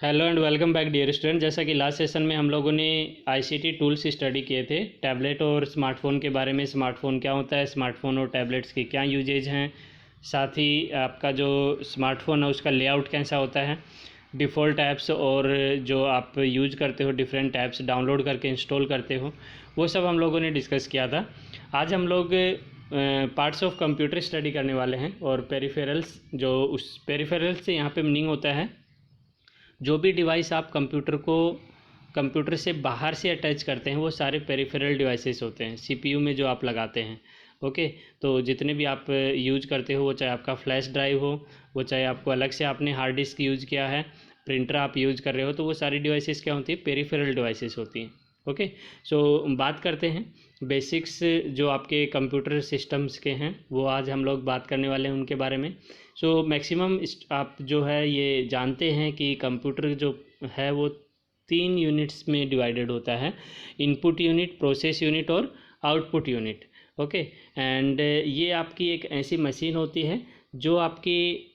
Hello and welcome back dear student. जैसा कि last session में हम लोगों ने आईसीटी टूल्स स्टडी किए थे, टैबलेट और स्मार्टफ़ोन के बारे में। स्मार्टफ़ोन क्या होता है, स्मार्टफ़ोन और टैबलेट्स की क्या यूजेज हैं, साथ ही आपका जो स्मार्टफ़ोन है उसका लेआउट कैसा होता है, डिफ़ॉल्ट ऐप्स और जो आप यूज करते हो डिफरेंट ऐप्स डाउनलोड करके इंस्टॉल करते हो, वो सब हम लोगों ने डिस्कस किया था। आज हम लोग पार्ट्स ऑफ कंप्यूटर स्टडी करने वाले हैं और पेरिफेरल्स, जो उस पेरिफेरल्स से यहाँ पे मीनिंग होता है जो भी डिवाइस आप कंप्यूटर से बाहर से अटैच करते हैं वो सारे पेरिफेरल डिवाइसेस होते हैं, सीपीयू में जो आप लगाते हैं। ओके, तो जितने भी आप यूज करते हो, वो चाहे आपका फ्लैश ड्राइव हो, वो चाहे आपको अलग से आपने हार्ड डिस्क यूज़ किया है, प्रिंटर आप यूज़ कर रहे हो, तो वो सारी डिवाइसेस क्या होती है, पेरिफेरल डिवाइसेस होती हैं। ओके, सो बात करते हैं बेसिक्स जो आपके कंप्यूटर सिस्टम्स के हैं, वो आज हम लोग बात करने वाले हैं उनके बारे में। सो मैक्सिमम आप जो है ये जानते हैं कि कंप्यूटर जो है वो 3 यूनिट्स में डिवाइडेड होता है, इनपुट यूनिट, प्रोसेस यूनिट और आउटपुट यूनिट। ओके, एंड ये आपकी एक ऐसी मशीन होती है जो आपकी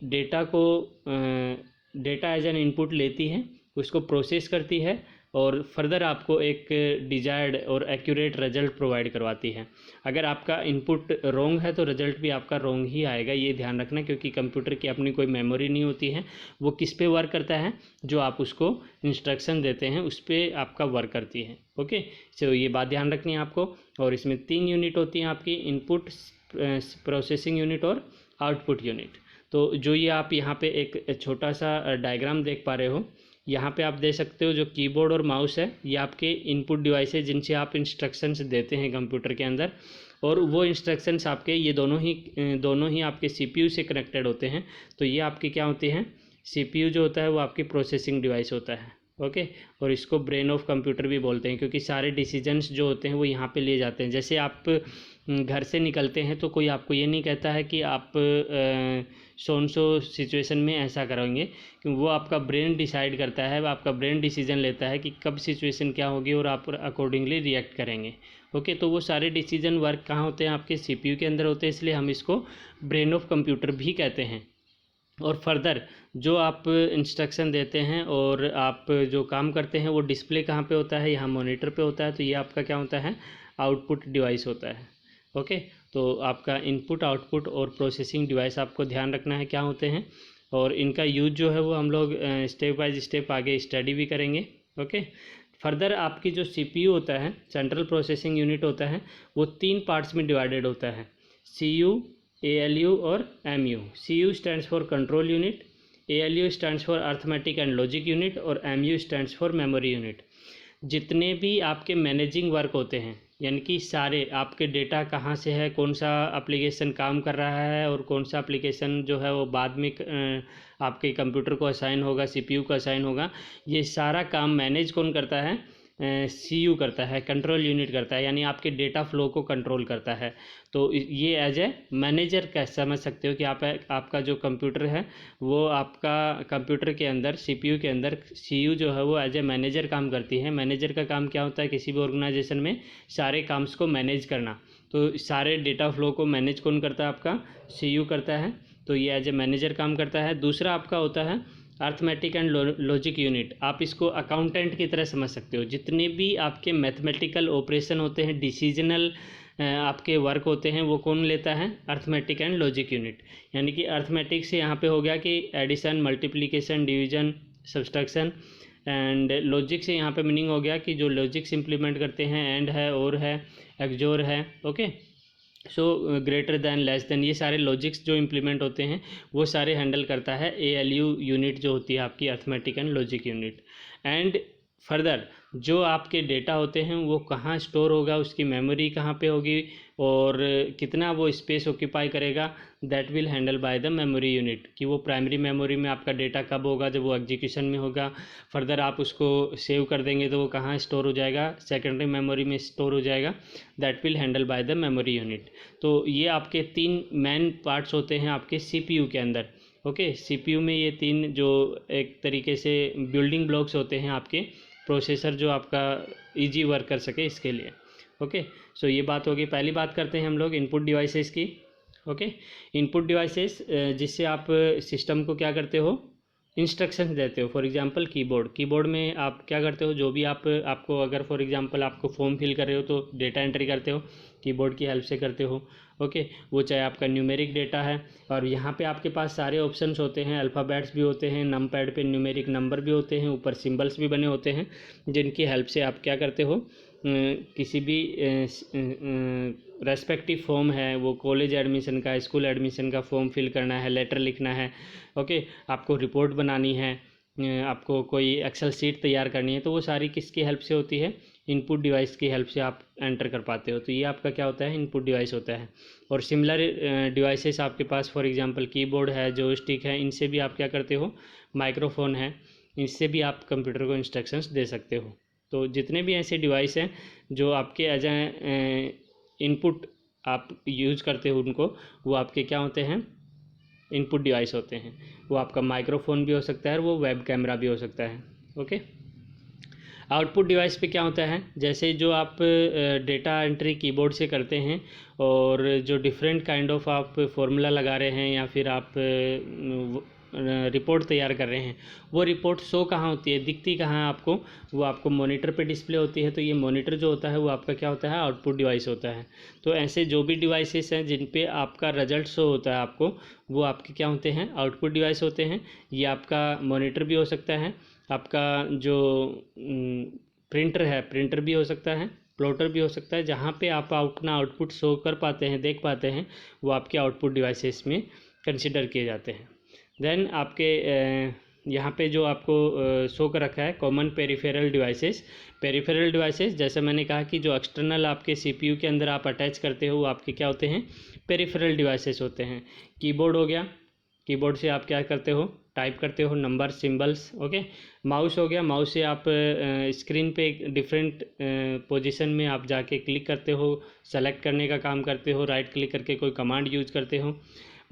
डेटा एज एन इनपुट लेती है, उसको प्रोसेस करती है और फर्दर आपको एक डिजायर्ड और एक्यूरेट रिजल्ट प्रोवाइड करवाती है। अगर आपका इनपुट रॉन्ग है तो रिजल्ट भी आपका रॉन्ग ही आएगा, ये ध्यान रखना, क्योंकि कंप्यूटर की अपनी कोई मेमोरी नहीं होती है। वो किस पे वर्क करता है, जो आप उसको इंस्ट्रक्शन देते हैं उस पर आपका वर्क करती है। ओके, सो ये बात ध्यान रखनी है आपको। और इसमें 3 यूनिट होती हैं आपकी, इनपुट, प्रोसेसिंग यूनिट और आउटपुट यूनिट। तो जो ये आप यहाँ पे एक छोटा सा डायग्राम देख पा रहे हो, यहाँ पे आप देख सकते हो जो कीबोर्ड और माउस है, ये आपके इनपुट डिवाइस है जिनसे आप इंस्ट्रक्शंस देते हैं कंप्यूटर के अंदर। और वो इंस्ट्रक्शंस आपके ये दोनों ही आपके सीपीयू से कनेक्टेड होते हैं। तो ये आपकी क्या होती हैं, सीपीयू जो होता है वो आपकी प्रोसेसिंग डिवाइस होता है। ओके, और इसको ब्रेन ऑफ कंप्यूटर भी बोलते हैं, क्योंकि सारे डिसीजंस जो होते हैं वो यहाँ पे लिए जाते हैं। जैसे आप घर से निकलते हैं तो कोई आपको ये नहीं कहता है कि आप सो सिचुएशन में ऐसा करेंगे, कि वो आपका ब्रेन डिसाइड करता है, आपका ब्रेन डिसीजन लेता है कि कब सिचुएशन क्या होगी और आप अकॉर्डिंगली रिएक्ट करेंगे। ओके, तो वो सारे डिसीजन वर्क कहाँ होते हैं, आपके सीपीयू के अंदर होते हैं, इसलिए हम इसको ब्रेन ऑफ कंप्यूटर भी कहते हैं। और फर्दर जो आप इंस्ट्रक्शन देते हैं और आप जो काम करते हैं वो डिस्प्ले कहाँ पे होता है, यहाँ मॉनिटर पे होता है। तो ये आपका क्या होता है, आउटपुट डिवाइस होता है। ओके, तो आपका इनपुट, आउटपुट और प्रोसेसिंग डिवाइस आपको ध्यान रखना है क्या होते हैं, और इनका यूज जो है वो हम लोग स्टेप बाय स्टेप आगे स्टडी भी करेंगे। ओके, फर्दर आपकी जो सीपीयू होता है, सेंट्रल प्रोसेसिंग यूनिट होता है, वो 3 पार्ट्स में डिवाइडेड होता है, सीयू, ALU और MU। CU stands for control unit, ALU stands for arithmetic and logic unit और MU stands for memory unit. जितने भी आपके मैनेजिंग वर्क होते हैं, यानी कि सारे आपके डेटा कहाँ से है, कौन सा एप्लीकेशन काम कर रहा है और कौन सा एप्लीकेशन जो है वो बाद में आपके कंप्यूटर को असाइन होगा, सीपीयू को असाइन होगा, ये सारा काम मैनेज कौन करता है, सीयू करता है, कंट्रोल यूनिट करता है, यानी आपके डेटा फ्लो को कंट्रोल करता है। तो ये एज ए मैनेजर कह समझ सकते हो कि आपका जो कंप्यूटर है वो आपका कंप्यूटर के अंदर, सीपीयू के अंदर सीयू जो है वो एज ए मैनेजर काम करती है। मैनेजर का काम क्या होता है, किसी भी ऑर्गेनाइजेशन में सारे काम्स को मैनेज करना। तो सारे डेटा फ्लो को मैनेज कौन करता है, आपका सीयू करता है। तो ये एज ए मैनेजर काम करता है। दूसरा आपका होता है अर्थमेटिक एंड लॉजिक यूनिट। आप इसको अकाउंटेंट की तरह समझ सकते हो। जितने भी आपके मैथमेटिकल ऑपरेशन होते हैं, डिसीजनल आपके वर्क होते हैं, वो कौन लेता है, अर्थमेटिक एंड लॉजिक यूनिट। यानी कि अर्थमेटिक से यहाँ पे हो गया कि addition, multiplication, division, subtraction, and logic से यहाँ पे मीनिंग हो गया कि जो लॉजिक्स इंप्लीमेंट करते हैं, एंड है, और है, एक्सोर है। Okay, so greater than, less than, ये सारे लॉजिक्स जो इम्प्लीमेंट होते हैं वो सारे हैंडल करता है ALU यूनिट जो होती है आपकी, arithmetic and logic unit. And further जो आपके डेटा होते हैं वो कहाँ स्टोर होगा, उसकी मेमोरी कहाँ पे होगी और कितना वो स्पेस ऑक्यूपाई करेगा, that will handle by the memory unit. कि वो प्राइमरी मेमोरी में आपका डेटा कब होगा, जब वो एग्जीक्यूशन में होगा। फर्दर आप उसको सेव कर देंगे तो वो कहाँ स्टोर हो जाएगा, सेकेंडरी मेमोरी में स्टोर हो जाएगा, that will handle by the memory unit. तो ये आपके 3 मेन पार्ट्स होते हैं आपके सीपीयू के अंदर। ओके, सीपीयू में ये 3 जो एक तरीके से बिल्डिंग ब्लॉक्स होते हैं आपके, प्रोसेसर जो आपका इजी वर्क कर सके इसके लिए। ओके, सो ये बात होगी। पहली बात करते हैं हम लोग इनपुट डिवाइसेस की। ओके, इनपुट डिवाइसेस जिससे आप सिस्टम को क्या करते हो, इंस्ट्रक्शन देते हो। फॉर एग्जांपल कीबोर्ड में आप क्या करते हो, जो भी आपको अगर फॉर एग्जांपल आपको फॉर्म फिल कर रहे हो तो डेटा एंट्री करते हो, कीबोर्ड की हेल्प से करते हो। ओके, वो चाहे आपका न्यूमेरिक डेटा है, और यहाँ पे आपके पास सारे ऑप्शंस होते हैं, अल्फ़ाबेट्स भी होते हैं, नम पैड पर न्यूमेरिक नंबर भी होते हैं, ऊपर सिम्बल्स भी बने होते हैं, जिनकी हेल्प से आप क्या करते हो, किसी भी रेस्पेक्टिव फॉर्म है, वो कॉलेज एडमिशन का, स्कूल एडमिशन का फॉर्म फिल करना है, लेटर लिखना है, ओके, आपको रिपोर्ट बनानी है, आपको कोई एक्सेल शीट तैयार करनी है, तो वो सारी किसकी हेल्प से होती है, इनपुट डिवाइस की हेल्प से आप एंटर कर पाते हो। तो ये आपका क्या होता है, इनपुट डिवाइस होता है। और सिमिलर डिवाइसेस आपके पास फॉर एग्जांपल कीबोर्ड है, जॉयस्टिक है, इनसे भी आप क्या करते हो, माइक्रोफोन है, इससे भी आप कंप्यूटर को इंस्ट्रक्शंस दे सकते हो। तो जितने भी ऐसे डिवाइस हैं जो आपके एज ए इनपुट आप यूज़ करते हो उनको, वो आपके क्या होते हैं, इनपुट डिवाइस होते हैं। वो आपका माइक्रोफोन भी हो सकता है और वो वेब कैमरा भी हो सकता है। ओके, आउटपुट डिवाइस पे क्या होता है, जैसे जो आप डेटा एंट्री कीबोर्ड से करते हैं और जो डिफरेंट काइंड ऑफ आप फॉर्मूला लगा रहे हैं या फिर आप रिपोर्ट तैयार कर रहे हैं, वो रिपोर्ट शो कहाँ होती है, दिखती कहाँ है आपको, वो आपको मॉनिटर पे डिस्प्ले होती है। तो ये मॉनिटर जो होता है वो आपका क्या होता है, आउटपुट डिवाइस होता है। तो ऐसे जो भी डिवाइसेस हैं जिन पे आपका रिजल्ट शो होता है आपको, वो आपके क्या होते हैं, आउटपुट डिवाइस होते हैं। ये आपका मॉनिटर भी हो सकता है, आपका जो प्रिंटर है, प्रिंटर भी हो सकता है, प्लॉटर भी हो सकता है। जहाँ पे आप अपना आउटपुट शो कर पाते हैं, देख पाते हैं, वो आपके आउटपुट डिवाइसेस में कंसिडर किए जाते हैं। देन आपके यहाँ पे जो आपको शो कर रखा है common peripheral devices. Peripheral devices जैसे मैंने कहा कि जो एक्सटर्नल आपके सीपीयू के अंदर आप अटैच करते हो, वो आपके क्या होते हैं, पेरिफेरल डिवाइसेस होते हैं। कीबोर्ड हो गया, कीबोर्ड से आप क्या करते हो, टाइप करते हो नंबर सिंबल्स। ओके, माउस हो गया, माउस से आप स्क्रीन पे डिफरेंट पोजीशन में आप जाके क्लिक करते हो, सेलेक्ट करने का काम करते हो, राइट क्लिक करके कोई कमांड यूज करते हो।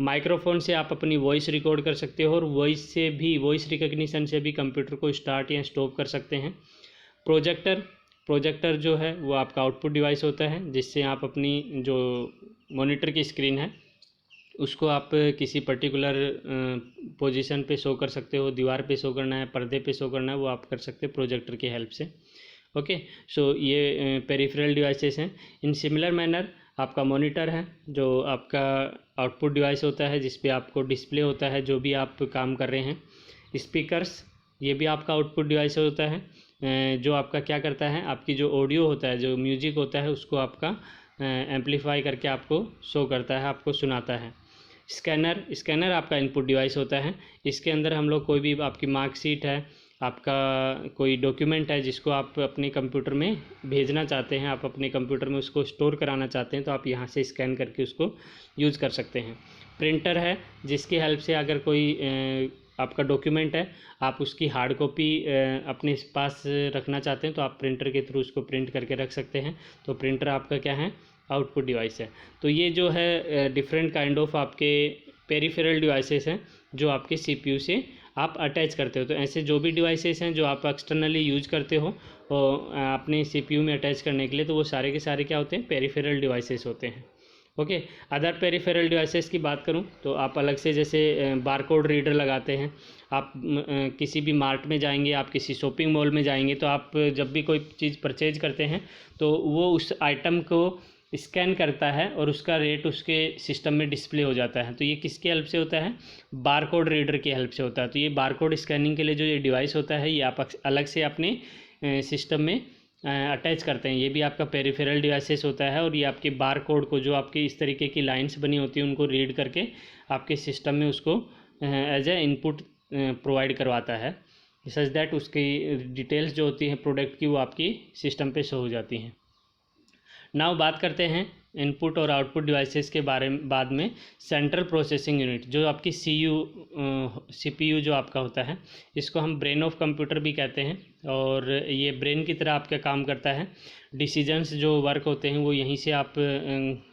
माइक्रोफोन से आप अपनी वॉइस रिकॉर्ड कर सकते हो और वॉइस से भी, वॉइस रिकग्निशन से भी कंप्यूटर को स्टार्ट या स्टॉप कर सकते हैं। प्रोजेक्टर जो है वो आपका आउटपुट डिवाइस होता है, जिससे आप अपनी जो मॉनिटर की स्क्रीन है उसको आप किसी पर्टिकुलर पोजीशन पे शो कर सकते हो, दीवार पे शो करना है, पर्दे पे शो करना है, वो आप कर सकते हो प्रोजेक्टर की हेल्प से। ओके, सो ये पेरिफेरल डिवाइसेस हैं। इन सिमिलर मैनर आपका मॉनिटर है जो आपका आउटपुट डिवाइस होता है, जिस पे आपको डिस्प्ले होता है जो भी आप काम कर रहे हैं। स्पीकर्स, ये भी आपका आउटपुट डिवाइस होता है, जो आपका क्या करता है, आपकी जो ऑडियो होता है, जो म्यूजिक होता है, उसको आपका एम्पलीफाई करके आपको शो करता है, आपको सुनाता है। स्कैनर आपका इनपुट डिवाइस होता है। इसके अंदर हम लोग कोई भी, आपकी मार्कशीट है, आपका कोई डॉक्यूमेंट है जिसको आप अपने कंप्यूटर में भेजना चाहते हैं, आप अपने कंप्यूटर में उसको स्टोर कराना चाहते हैं, तो आप यहाँ से स्कैन करके उसको यूज़ कर सकते हैं। प्रिंटर है, जिसकी हेल्प से अगर कोई आपका डॉक्यूमेंट है, आप उसकी हार्ड कॉपी अपने पास रखना चाहते हैं, तो आप प्रिंटर के थ्रू उसको प्रिंट करके रख सकते हैं। तो प्रिंटर आपका क्या है, आउटपुट डिवाइस है। तो ये जो है डिफरेंट काइंड ऑफ आपके पेरिफेरल डिवाइसेस हैं जो आपके सीपीयू से आप अटैच करते हो। तो ऐसे जो भी डिवाइसेस हैं जो आप एक्सटर्नली यूज करते हो और अपने सीपीयू में अटैच करने के लिए, तो वो सारे के सारे क्या होते हैं, पेरिफेरल डिवाइसेस होते हैं। ओके, अदर पेरिफेरल डिवाइसेस की बात करूं तो आप अलग से जैसे बारकोड रीडर लगाते हैं। आप किसी भी मार्ट में जाएंगे, आप किसी शॉपिंग मॉल में जाएंगे, तो आप जब भी कोई चीज़ परचेज करते हैं तो वो उस आइटम को स्कैन करता है और उसका रेट उसके सिस्टम में डिस्प्ले हो जाता है। तो ये किसकी हेल्प से होता है, बारकोड रीडर की हेल्प से होता है। तो ये बारकोड स्कैनिंग के लिए जो ये डिवाइस होता है, ये आप अलग से अपने सिस्टम में अटैच करते हैं। ये भी आपका पेरिफेरल डिवाइसेस होता है और ये आपके बार कोड को, जो आपकी इस तरीके की लाइंस बनी होती है, उनको रीड करके आपके सिस्टम में उसको एज ए इनपुट प्रोवाइड करवाता है, सच दैट उसकी डिटेल्स जो होती हैं प्रोडक्ट की, वो आपकी सिस्टम पे शो हो जाती हैं। नाउ बात करते हैं इनपुट और आउटपुट डिवाइसेस के बारे में बाद में। सेंट्रल प्रोसेसिंग यूनिट, जो आपकी सीपीयू जो आपका होता है, इसको हम ब्रेन ऑफ कंप्यूटर भी कहते हैं और ये ब्रेन की तरह आपका काम करता है। डिसीजंस जो वर्क होते हैं वो यहीं से आप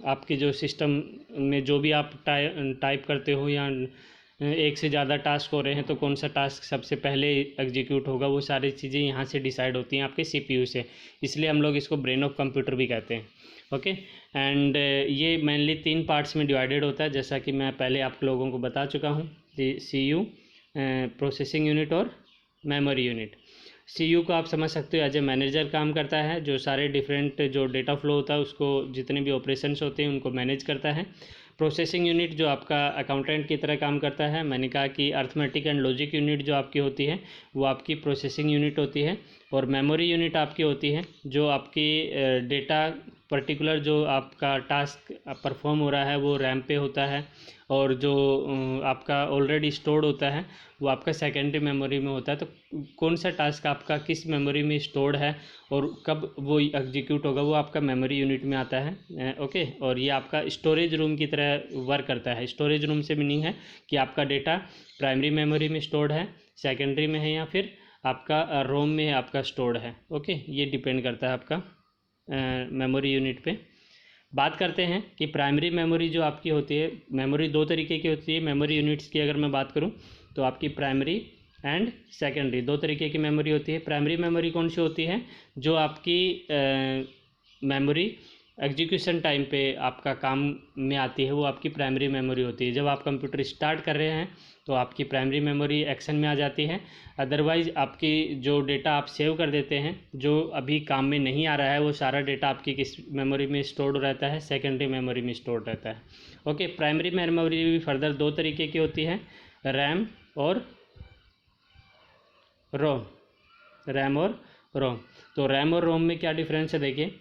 आपके जो सिस्टम में जो भी आप टाइप करते हो या एक से ज़्यादा टास्क हो रहे हैं तो कौन सा टास्क सबसे पहले एग्जीक्यूट होगा, वो सारी चीज़ें यहाँ से डिसाइड होती हैं आपके सीपीयू से। इसलिए हम लोग इसको ब्रेन ऑफ कंप्यूटर भी कहते हैं। ओके, एंड ये मेनली 3 पार्ट्स में डिवाइडेड होता है, जैसा कि मैं पहले आप लोगों को बता चुका हूँ। सीयू, प्रोसेसिंग यूनिट और मेमोरी यूनिट। सीयू को आप समझ सकते हो एज ए मैनेजर काम करता है, जो सारे डिफरेंट जो डेटा फ्लो होता है उसको, जितने भी ऑपरेशंस होते हैं उनको मैनेज करता है। प्रोसेसिंग यूनिट जो आपका अकाउंटेंट की तरह काम करता है। मैंने कहा कि अर्थमेटिक एंड लॉजिक यूनिट जो आपकी होती है वो आपकी प्रोसेसिंग यूनिट होती है, और मेमोरी यूनिट आपकी होती है जो आपकी डेटा पर्टिकुलर जो आपका टास्क परफॉर्म हो रहा है वो रैम पे होता है, और जो आपका ऑलरेडी स्टोर्ड होता है वो आपका सेकेंडरी मेमोरी में होता है। तो कौन सा टास्क आपका किस मेमोरी में स्टोर्ड है और कब वो एग्जीक्यूट होगा वो आपका मेमोरी यूनिट में आता है। ओके, और ये आपका स्टोरेज रूम की तरह वर्क करता है। स्टोरेज रूम से मीनिंग है कि आपका डेटा प्राइमरी मेमोरी में स्टोर्ड है, सेकेंडरी में है, या फिर आपका रोम में आपका स्टोर्ड है। ओके, ये डिपेंड करता है आपका मेमोरी यूनिट पे। बात करते हैं कि प्राइमरी मेमोरी जो आपकी होती है, मेमोरी दो तरीके की होती है। मेमोरी यूनिट्स की अगर मैं बात करूं तो आपकी प्राइमरी एंड सेकेंडरी दो तरीके की मेमोरी होती है। प्राइमरी मेमोरी कौन सी होती है? जो आपकी मेमोरी एग्जीक्यूशन टाइम पे आपका काम में आती है, वो आपकी प्राइमरी मेमोरी होती है। जब आप कंप्यूटर स्टार्ट कर रहे हैं तो आपकी प्राइमरी मेमोरी एक्शन में आ जाती है। अदरवाइज़ आपकी जो डेटा आप सेव कर देते हैं जो अभी काम में नहीं आ रहा है, वो सारा डेटा आपकी किस मेमोरी में स्टोर्ड रहता है? सेकेंडरी मेमोरी में स्टोर्ड रहता है। ओके, प्राइमरी मेमोरी भी फर्दर दो तरीके की होती है, रैम और रोम। रैम और रोम। तो रैम और रोम में क्या डिफरेंस है? देखिए,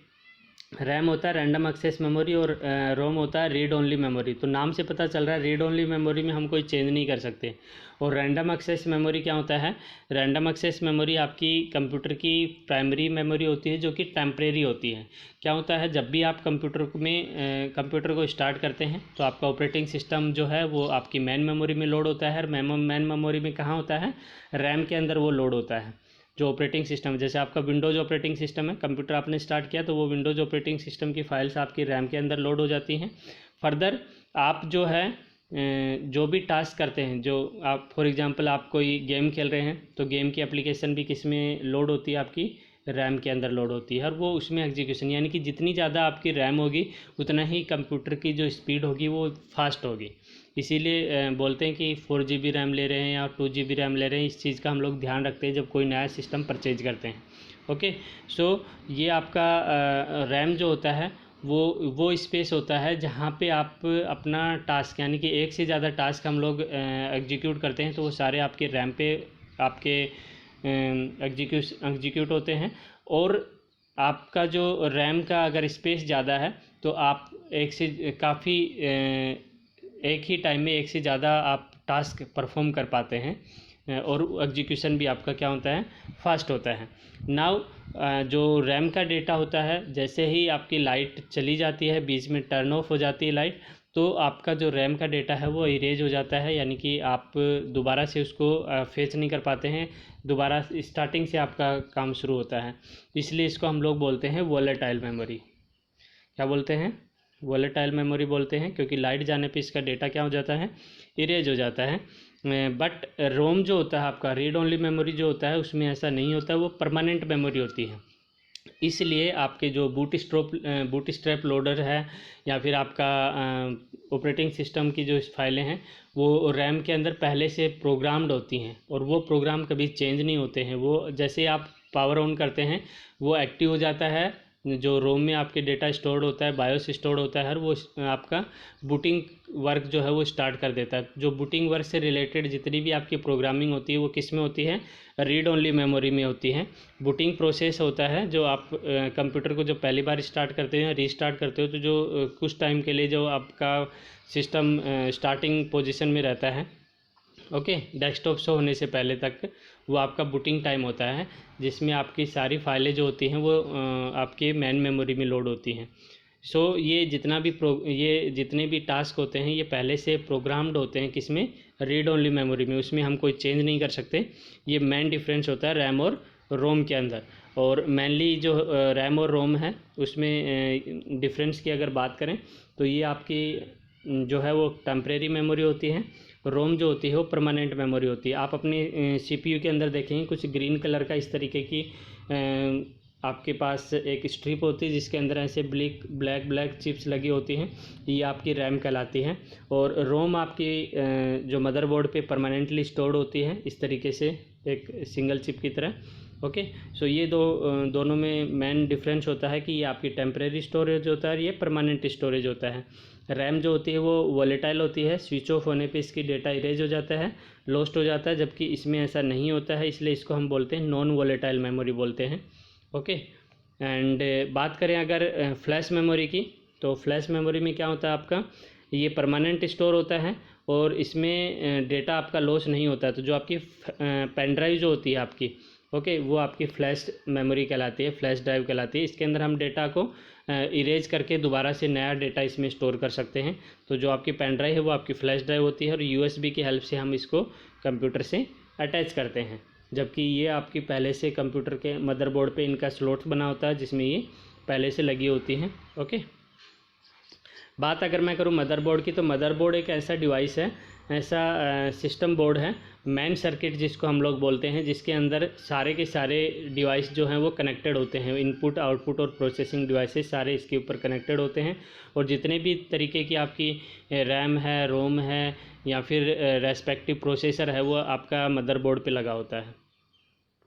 रैम होता है रैंडम एक्सेस मेमोरी और रोम होता है रीड ओनली मेमोरी। तो नाम से पता चल रहा है रीड ओनली मेमोरी में हम कोई चेंज नहीं कर सकते। और रैंडम एक्सेस मेमोरी क्या होता है? रैंडम एक्सेस मेमोरी आपकी कंप्यूटर की प्राइमरी मेमोरी होती है जो कि टेम्परेरी होती है। क्या होता है, जब भी आप कंप्यूटर को स्टार्ट करते हैं तो आपका ऑपरेटिंग सिस्टम जो है वो आपकी मेन मेमोरी में लोड होता है। और मेन मेमोरी में कहाँ होता है? रैम के अंदर वो लोड होता है। जो ऑपरेटिंग सिस्टम, जैसे आपका विंडोज़ ऑपरेटिंग सिस्टम है, कंप्यूटर आपने स्टार्ट किया तो वो विंडोज़ ऑपरेटिंग सिस्टम की फाइल्स आपकी रैम के अंदर लोड हो जाती हैं। फर्दर आप जो है जो भी टास्क करते हैं, जो आप फॉर एग्जांपल आप कोई गेम खेल रहे हैं तो गेम की एप्लीकेशन भी किस में लोड होती है? आपकी रैम के अंदर लोड होती है, और वो उसमें एग्जीक्यूशन, यानी कि जितनी ज़्यादा आपकी रैम होगी उतना ही कंप्यूटर की जो स्पीड होगी वो फास्ट होगी। इसीलिए बोलते हैं कि 4 GB रैम ले रहे हैं या 2 GB रैम ले रहे हैं। इस चीज़ का हम लोग ध्यान रखते हैं जब कोई नया सिस्टम परचेज करते हैं। ओके, सो ये आपका रैम जो होता है वो स्पेस होता है जहाँ पे आप अपना टास्क, यानी कि एक से ज़्यादा टास्क हम लोग एग्जीक्यूट करते हैं तो वो सारे आपके रैम पे आपके एग्जीक्यूट होते हैं। और आपका जो रैम का अगर स्पेस ज़्यादा है तो आप एक ही टाइम में एक से ज़्यादा आप टास्क परफॉर्म कर पाते हैं, और एग्जीक्यूशन भी आपका क्या होता है? फास्ट होता है। नाउ जो रैम का डेटा होता है, जैसे ही आपकी लाइट चली जाती है, बीच में टर्न ऑफ हो जाती है लाइट, तो आपका जो रैम का डेटा है वो इरेज हो जाता है, यानी कि आप दोबारा से उसको फेच नहीं कर पाते हैं। दोबारा स्टार्टिंग से आपका काम शुरू होता है। इसलिए इसको हम लोग बोलते हैं वोलेटाइल मेमोरी। क्या बोलते हैं? वोलेटाइल मेमोरी बोलते हैं, क्योंकि लाइट जाने पे इसका डेटा क्या हो जाता है? इरेज हो जाता है। बट रोम जो होता है आपका, रीड ओनली मेमोरी जो होता है, उसमें ऐसा नहीं होता, वो परमानेंट मेमोरी होती है। इसलिए आपके जो बूटस्ट्रैप लोडर है या फिर आपका ऑपरेटिंग सिस्टम की जो फाइलें हैं वो रैम के अंदर पहले से प्रोग्राम्ड होती हैं, और वो प्रोग्राम कभी चेंज नहीं होते हैं। वो जैसे आप पावर ऑन करते हैं वो एक्टिव हो जाता है। जो रोम में आपके डेटा स्टोर्ड होता है, बायोस स्टोर्ड होता है, और वो आपका बूटिंग वर्क जो है वो स्टार्ट कर देता है। जो बूटिंग वर्क से रिलेटेड जितनी भी आपकी प्रोग्रामिंग होती है वो किस में होती है? रीड ओनली मेमोरी में होती है। बूटिंग प्रोसेस होता है जो आप कंप्यूटर को जब पहली बार स्टार्ट करते हैं, रीस्टार्ट करते हो, तो जो कुछ टाइम के लिए जो आपका सिस्टम स्टार्टिंग पोजीशन में रहता है, ओके, डेस्कटॉप शो होने से पहले तक, वो आपका बूटिंग टाइम होता है, जिसमें आपकी सारी फाइलें जो होती हैं वो आपके मेन मेमोरी में लोड होती हैं। सो ये जितने भी टास्क होते हैं ये पहले से प्रोग्राम्ड होते हैं, किसमें? रीड ओनली मेमोरी में। उसमें हम कोई चेंज नहीं कर सकते। ये मेन डिफरेंस होता है रैम और रोम के अंदर। और मेनली जो रैम और रोम है उसमें डिफरेंस की अगर बात करें तो ये आपकी जो है वो टेम्परेरी मेमोरी होती है। रोम जो होती है वो परमानेंट मेमोरी होती है। आप अपने CPU के अंदर देखेंगे कुछ ग्रीन कलर का इस तरीके की आपके पास एक स्ट्रिप होती है जिसके अंदर ऐसे ब्लैक चिप्स लगी होती हैं, ये आपकी रैम कहलाती है। और रोम आपकी जो मदरबोर्ड पे परमानेंटली स्टोर्ड होती है इस तरीके से एक सिंगल चिप की तरह। ओके, सो ये दोनों में मेन डिफरेंस होता है कि ये आपकी टेम्परेरी स्टोरेज होता है और ये परमानेंट स्टोरेज होता है। रैम जो होती है वो वॉलेटाइल होती है, स्विच ऑफ होने पे इसकी डेटा इरेज हो जाता है, लॉस्ट हो जाता है, जबकि इसमें ऐसा नहीं होता है, इसलिए इसको हम बोलते हैं नॉन वॉलेटाइल मेमोरी बोलते हैं। ओके, एंड बात करें अगर फ्लैश मेमोरी की, तो फ्लैश मेमोरी में क्या होता है आपका, ये परमानेंट स्टोर होता है और इसमें डेटा आपका लॉस नहीं होता है। तो जो आपकी पेन ड्राइव जो होती है आपकी, ओके, वो आपकी फ्लैश मेमोरी कहलाती है, फ्लैश ड्राइव कहलाती है। इसके अंदर हम डेटा को इरेज करके दोबारा से नया डेटा इसमें स्टोर कर सकते हैं। तो जो आपकी पेन ड्राइव है वो आपकी फ्लैश ड्राइव होती है और USB की हेल्प से हम इसको कंप्यूटर से अटैच करते हैं, जबकि ये आपकी पहले से कंप्यूटर के मदरबोर्ड पे इनका स्लॉट्स बना होता है जिसमें ये पहले से लगी होती हैं। ओके, बात अगर मैं करूँ मदरबोर्ड की, तो मदरबोर्ड एक ऐसा डिवाइस है, ऐसा सिस्टम बोर्ड है, मेन सर्किट जिसको हम लोग बोलते हैं, जिसके अंदर सारे के सारे डिवाइस जो हैं वो कनेक्टेड होते हैं। इनपुट आउटपुट और प्रोसेसिंग डिवाइसेस सारे इसके ऊपर कनेक्टेड होते हैं और जितने भी तरीके की आपकी रैम है, रोम है या फिर रेस्पेक्टिव प्रोसेसर है वो आपका मदरबोर्ड पे लगा होता है।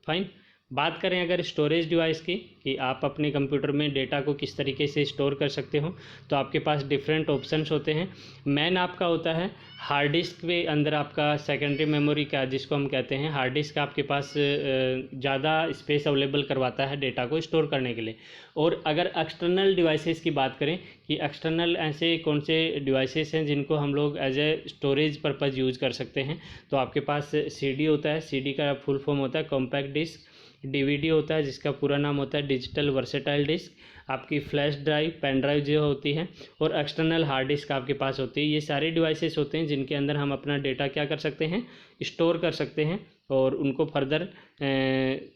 फाइन, बात करें अगर स्टोरेज डिवाइस की कि आप अपने कंप्यूटर में डेटा को किस तरीके से स्टोर कर सकते हो, तो आपके पास डिफरेंट ऑप्शंस होते हैं। मेन आपका होता है हार्ड डिस्क के अंदर आपका सेकेंडरी मेमोरी का जिसको हम कहते हैं, हार्ड डिस्क आपके पास ज़्यादा स्पेस अवेलेबल करवाता है डेटा को स्टोर करने के लिए। और अगर एक्सटर्नल डिवाइसेस की बात करें कि एक्सटर्नल ऐसे कौन से डिवाइसेस हैं जिनको हम लोग as a storage purpose use कर सकते हैं, तो आपके पास CD होता है, CD का फुल फॉर्म होता है कॉम्पैक्ट डिस्क, DVD होता है जिसका पूरा नाम होता है डिजिटल वर्सेटाइल डिस्क, आपकी फ्लैश ड्राइव, पेन ड्राइव जो होती है, और एक्सटर्नल हार्ड डिस्क आपके पास होती है। ये सारे डिवाइसेस होते हैं जिनके अंदर हम अपना डेटा क्या कर सकते हैं, स्टोर कर सकते हैं और उनको फर्दर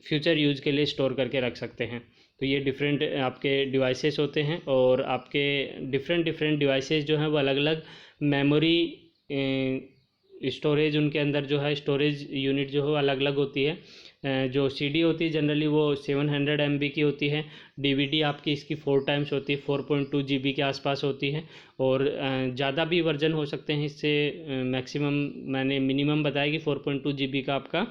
फ्यूचर यूज़ के लिए स्टोर करके रख सकते हैं। तो ये डिफरेंट आपके डिवाइसेस होते हैं और आपके डिफरेंट डिवाइसेस जो हैं वो अलग अलग मेमोरी स्टोरेज, उनके अंदर जो है स्टोरेज यूनिट जो है अलग अलग होती है। जो CD होती है जनरली वो 700 MB की होती है, DVD आपकी इसकी 4 टाइम्स होती है, 4.2 GB के आसपास होती है। और ज़्यादा भी वर्जन हो सकते हैं इससे, मैक्सिमम मैंने मिनिमम बताया कि 4.2 GB का आपका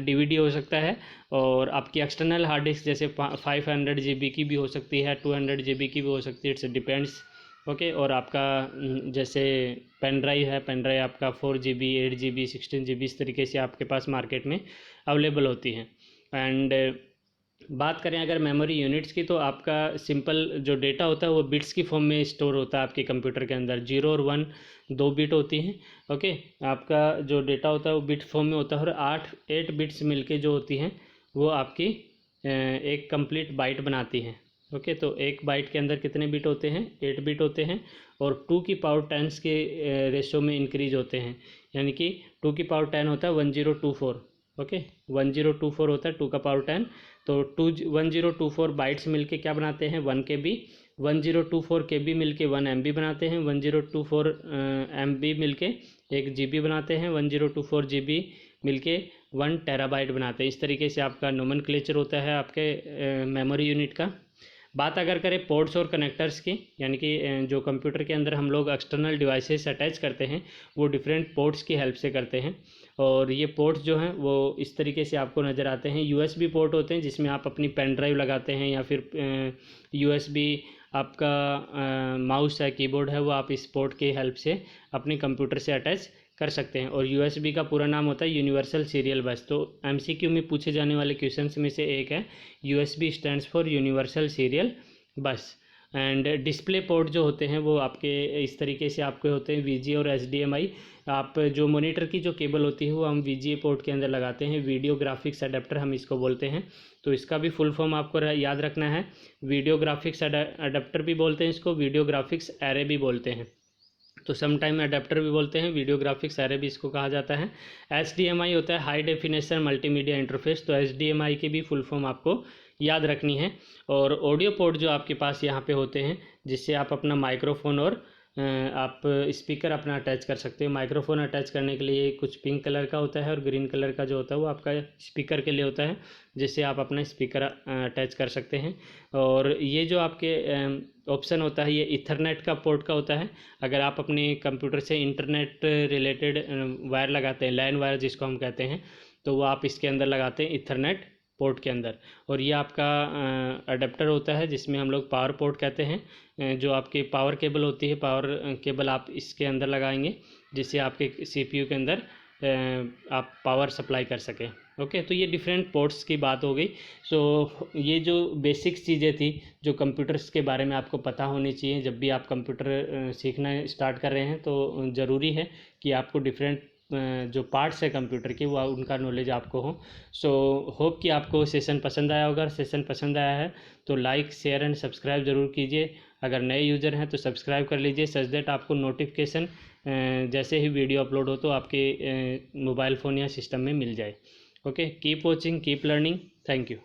DVD हो सकता है। और आपकी एक्सटर्नल हार्ड डिस्क जैसे 500 GB की भी हो सकती है, 200 GB की भी हो सकती है, इट्स डिपेंड्स। ओके, और आपका जैसे पेन ड्राइव है, पेन ड्राइव आपका 4 GB, 8 GB, 16 GB इस तरीके से आपके पास मार्केट में अवेलेबल होती हैं। एंड बात करें अगर मेमोरी यूनिट्स की, तो आपका सिंपल जो डेटा होता है वो बिट्स की फॉर्म में स्टोर होता है आपके कंप्यूटर के अंदर। 0 और 1 2 बिट होती हैं। ओके, आपका जो डेटा होता है वो बिट फॉर्म में होता है और 8 बिट्स मिलके जो होती हैं वो आपकी एक कंप्लीट बाइट बनाती हैं। ओके, तो एक बाइट के अंदर कितने बिट होते हैं, 8 बिट होते हैं और 2 की पावर 10 के रेशो में इंक्रीज होते हैं, यानी कि 2 की पावर 10 होता है 1024। ओके, 1024 होता है 2 का पावर 10, तो 1024 बाइट्स मिलके क्या बनाते हैं, 1 KB। 1024 KB मिलके 1 MB बनाते हैं, 1024 MB मिलके 1 GB बनाते हैं, 1024 GB मिलके 1 TB बनाते हैं। इस तरीके से आपका नोमेनक्लेचर होता है आपके मेमोरी यूनिट का। बात अगर करें पोर्ट्स और कनेक्टर्स की, यानी कि जो कंप्यूटर के अंदर हम लोग एक्सटर्नल डिवाइसेस अटैच करते हैं वो डिफरेंट पोर्ट्स की हेल्प से करते हैं। और ये पोर्ट्स जो हैं वो इस तरीके से आपको नज़र आते हैं। USB पोर्ट होते हैं जिसमें आप अपनी पेन ड्राइव लगाते हैं, या फिर USB आपका माउस है, कीबोर्ड है, वो आप इस पोर्ट की हेल्प से अपने कंप्यूटर से अटैच कर सकते हैं। और USB का पूरा नाम होता है यूनिवर्सल सीरियल बस। तो MCQ में पूछे जाने वाले क्वेश्चंस में से एक है, USB stands for universal serial बस। एंड डिस्प्ले पोर्ट जो होते हैं वो आपके इस तरीके से आपके होते हैं, VGA और HDMI। आप जो मॉनिटर की जो केबल होती है वो हम VGA पोर्ट के अंदर लगाते हैं, वीडियो ग्राफिक्स अडेप्टर हम इसको बोलते हैं। तो इसका भी फुल फॉर्म आपको याद रखना है, वीडियो ग्राफिक्स अडेप्टर भी बोलते हैं इसको, वीडियो ग्राफिक्स एरे भी बोलते हैं। तो सम टाइम अडेप्टर भी बोलते हैं, वीडियो ग्राफिक्स एरे भी इसको कहा जाता है। HDMI होता है हाई डेफिनेशन मल्टीमीडिया इंटरफेस, तो HDMI की भी फुल फॉर्म आपको याद रखनी है। और ऑडियो पोर्ट जो आपके पास यहाँ पे होते हैं, जिससे आप अपना माइक्रोफोन और आप स्पीकर अपना अटैच कर सकते हो। माइक्रोफोन अटैच करने के लिए कुछ पिंक कलर का होता है और ग्रीन कलर का जो होता है वो आपका स्पीकर के लिए होता है, जिससे आप अपना स्पीकर अटैच कर सकते हैं। और ये जो आपके ऑप्शन होता है ये इथरनेट का पोर्ट का होता है। अगर आप अपने कंप्यूटर से इंटरनेट रिलेटेड वायर लगाते हैं, लैन वायर जिसको हम कहते हैं, तो वो आप इसके अंदर लगाते हैं इथरनेट पोर्ट के अंदर। और ये आपका अडेप्टर होता है जिसमें हम लोग पावर पोर्ट कहते हैं। जो आपकी पावर केबल होती है, पावर केबल आप इसके अंदर लगाएंगे जिससे आपके CPU के अंदर आप पावर सप्लाई कर सकें। ओके, तो ये डिफरेंट पोर्ट्स की बात हो गई। सो ये जो बेसिक्स चीज़ें थी जो कंप्यूटर्स के बारे में आपको पता होनी चाहिए। जब भी आप कंप्यूटर सीखना स्टार्ट कर रहे हैं तो ज़रूरी है कि आपको डिफरेंट जो पार्ट्स है कंप्यूटर के वो उनका नॉलेज आपको हो। सो होप कि आपको सेशन पसंद आया होगा। सेशन पसंद आया है तो लाइक, शेयर एंड सब्सक्राइब ज़रूर कीजिए। अगर नए यूज़र हैं तो सब्सक्राइब कर लीजिए, सच दैट आपको नोटिफिकेशन जैसे ही वीडियो अपलोड हो तो आपके मोबाइल फ़ोन या सिस्टम में मिल जाए। Okay, keep watching, keep learning, thank you.